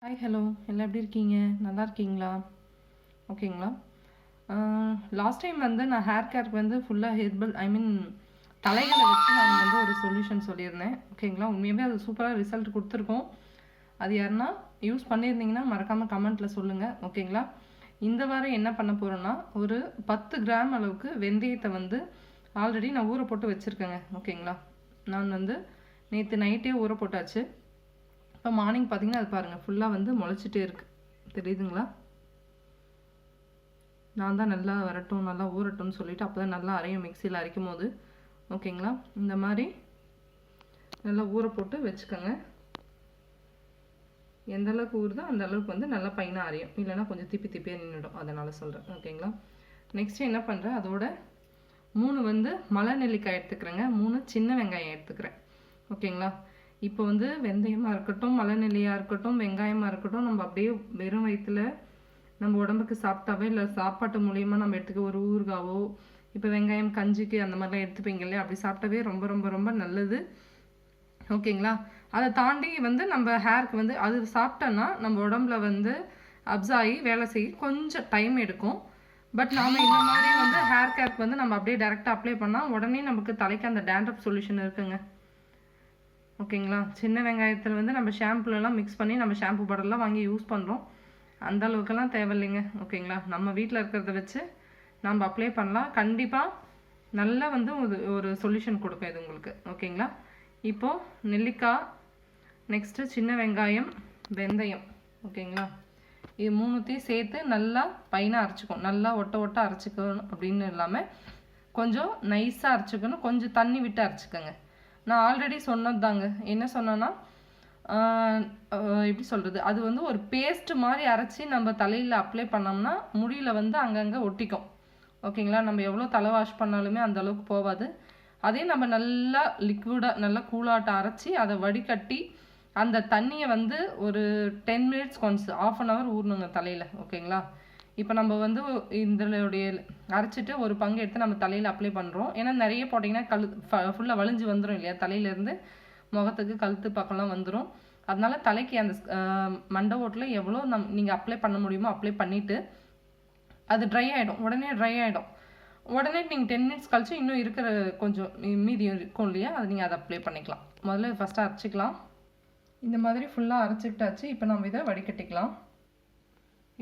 Hi hello எல்லாம் எப்படி இருக்கீங்க? நல்லா இருக்கீங்களா? ஓகேங்களா? லாஸ்ட் டைம் வந்து நான் ஹேர் கேருக்கு வந்து ஃபுல்லாக ஹெர்பல் தலைகளை வச்சு நான் வந்து ஒரு சொல்யூஷன் சொல்லியிருந்தேன். ஓகேங்களா? உண்மையாகவே அது சூப்பராக ரிசல்ட் கொடுத்துருக்கோம். அது யாருன்னா யூஸ் பண்ணியிருந்தீங்கன்னா மறக்காமல் கமெண்ட்டில் சொல்லுங்கள். ஓகேங்களா? இந்த வாரம் என்ன பண்ண போகிறோன்னா, ஒரு 10 கிராம் அளவுக்கு வெந்தயத்தை வந்து ஆல்ரெடி நான் ஊற போட்டு வச்சுருக்கேங்க. ஓகேங்களா? நான் வந்து நேற்று நைட்டே ஊற போட்டாச்சு. இப்போ மார்னிங் பார்த்தீங்கன்னா அது பாருங்கள் ஃபுல்லாக வந்து முளைச்சிட்டே இருக்குது. தெரியுதுங்களா? நான் தான் நல்லா வரட்டும் நல்லா ஊறட்டும்னு சொல்லிவிட்டு அப்போ தான் நல்லா அரையும் மிக்சியில் அரைக்கும் போது. ஓகேங்களா? இந்த மாதிரி நல்லா ஊற போட்டு வச்சுக்கோங்க. எந்த அளவுக்கு ஊறுதோ அந்த அளவுக்கு வந்து நல்லா பையனாக அரையும். இல்லைன்னா கொஞ்சம் திப்பி திப்பியாக நின்றுடும். அதனால் சொல்கிறேன். ஓகேங்களா? நெக்ஸ்ட்டு என்ன பண்ணுறேன், அதோட 3 வந்து மலை நெல்லிக்காய் எடுத்துக்கிறேங்க. 3 சின்ன வெங்காயம் எடுத்துக்கிறேன். ஓகேங்களா? இப்போ வந்து வெந்தயமாக இருக்கட்டும், மலை நெல்லியாக இருக்கட்டும், வெங்காயமாக இருக்கட்டும், நம்ம அப்படியே வெறும் வயிற்றுல நம்ம உடம்புக்கு சாப்பிட்டாவே இல்லை சாப்பாட்டு மூலியமாக நம்ம எடுத்துக்க ஒரு ஊறுகாவோ, இப்போ வெங்காயம் கஞ்சிக்கு அந்த மாதிரிலாம் எடுத்துப்பீங்க இல்லையா, அப்படி சாப்பிட்டாவே ரொம்ப ரொம்ப ரொம்ப நல்லது. ஓகேங்களா? அதை தாண்டி வந்து நம்ம ஹேருக்கு வந்து அது சாப்பிட்டோன்னா நம்ம உடம்புல வந்து அப்ஸ் ஆகி வேலை செய்ய கொஞ்சம் டைம் எடுக்கும். பட் நாம் இந்த மாதிரி வந்து ஹேர் கேருக்கு வந்து நம்ம அப்படியே டேரெக்டாக அப்ளை பண்ணால் உடனே நமக்கு தலைக்கு அந்த டேண்ட்ரஃப் சொல்யூஷன் இருக்குங்க. ஓகேங்களா? சின்ன வெங்காயத்தில் வந்து நம்ம ஷாம்புலலாம் மிக்ஸ் பண்ணி நம்ம ஷாம்பு பவுடர்லாம் வாங்கி யூஸ் பண்ணுறோம். அந்த அளவுக்கெல்லாம் தேவையில்லைங்க. ஓகேங்களா? நம்ம வீட்டில் இருக்கிறத வச்சு நம்ம அப்ளை பண்ணலாம். கண்டிப்பாக நல்லா வந்து ஒரு சொல்யூஷன் கொடுக்கும் இது உங்களுக்கு. ஓகேங்களா? இப்போது நெல்லிக்காய், நெக்ஸ்ட்டு சின்ன வெங்காயம், வெந்தயம். ஓகேங்களா? இது 3த்தையும் சேர்த்து நல்லா பைனாக அரைச்சிக்கணும். நல்லா ஒட்ட அரைச்சிக்கணும் அப்படின்னு இல்லாமல் கொஞ்சம் நைஸாக அரைச்சிக்கணும். கொஞ்சம் தண்ணி விட்டு அரைச்சிக்கோங்க. நான் ஆல்ரெடி சொன்னது தாங்க. என்ன சொன்னேன்னா, எப்படி சொல்கிறது, அது வந்து ஒரு பேஸ்ட் மாதிரி அரைச்சி நம்ம தலையில் அப்ளை பண்ணோம்னா முடியில் வந்து அங்கங்கே ஒட்டிக்கும். ஓகேங்களா? நம்ம எவ்வளோ தலை வாஷ் பண்ணாலுமே அந்த அளவுக்கு போகாது. அதே நம்ம நல்லா லிக்விடாக நல்லா கூலாட்டம் அரைச்சி அதை வடிகட்டி அந்த தண்ணியை வந்து ஒரு 10 மினிட்ஸ் கொஞ்சம் 1/2 hour ஊறணுங்க தலையில். ஓகேங்களா? இப்போ நம்ம வந்து இதனுடைய அரைச்சிட்டு ஒரு பங்கு எடுத்து நம்ம தலையில் அப்ளை பண்ணுறோம். ஏன்னா நிறைய போட்டிங்கன்னா ஃபுல்லாக வலிஞ்சு வந்துடும் இல்லையா, தலையிலேருந்து முகத்துக்கு கழுத்து பக்கம்லாம் வந்துடும். அதனால தலைக்கு அந்த மண்டை ஓட்டில் எவ்வளோ நீங்கள் அப்ளை பண்ண முடியுமோ அப்ளை பண்ணிவிட்டு அது ட்ரை ஆகிடும். உடனே ட்ரை ஆகிடும். உடனே நீங்கள் 10 மினிட்ஸ் கழிச்சு இன்னும் இருக்கிற கொஞ்சம் மீதி இருக்கும் இல்லையா, அது நீங்கள் அதை அப்ளை பண்ணிக்கலாம். முதல்ல ஃபஸ்ட்டு அரைச்சிக்கலாம். இந்த மாதிரி ஃபுல்லாக அரைச்சிக்கிட்டாச்சு. இப்போ நம்ம இதை வடிகட்டிக்கலாம்.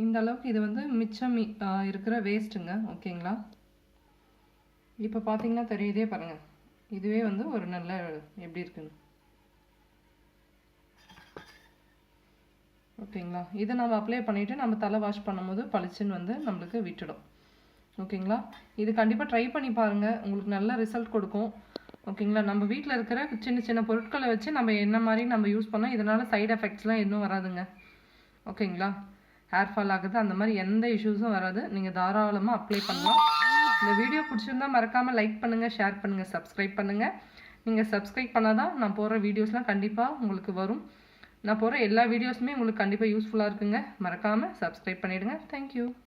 இந்த அளவுக்கு இது வந்து மிச்சம் இருக்கிற வேஸ்ட்டுங்க. ஓகேங்களா? இப்போ பார்த்தீங்கன்னா தெரியுதே பாருங்கள், இதுவே வந்து ஒரு நல்ல எப்படி இருக்குன்னு. ஓகேங்களா? இதை நம்ம அப்ளை பண்ணிவிட்டு நம்ம தலை வாஷ் பண்ணும்போது பளிச்சுன்னு வந்து நம்மளுக்கு விட்டுடும். ஓகேங்களா? இது கண்டிப்பாக ட்ரை பண்ணி பாருங்கள், உங்களுக்கு நல்ல ரிசல்ட் கொடுக்கும். ஓகேங்களா? நம்ம வீட்டில் இருக்கிற சின்ன சின்ன பொருட்களை வச்சு நம்ம என்ன மாதிரி நம்ம யூஸ் பண்ணோம், இதனால் சைடு எஃபெக்ட்ஸ்லாம் எதுவும் வராதுங்க. ஓகேங்களா? ஹேர் ஃபால் ஆகுது அந்த மாதிரி எந்த இஷ்யூஸும் வராது. நீங்கள் தாராளமாக அப்ளை பண்ணலாம். இந்த வீடியோ பிடிச்சிருந்தால் மறக்காமல் லைக் பண்ணுங்கள், ஷேர் பண்ணுங்கள், சப்ஸ்கிரைப் பண்ணுங்கள். நீங்கள் சப்ஸ்கிரைப் பண்ணால் தான் நான் போகிற வீடியோஸ்லாம் கண்டிப்பாக உங்களுக்கு வரும். நான் போகிற எல்லா வீடியோஸுமே உங்களுக்கு கண்டிப்பாக யூஸ்ஃபுல்லாக இருக்குங்க. மறக்காமல் சப்ஸ்கிரைப் பண்ணிவிடுங்க. தேங்க்யூ.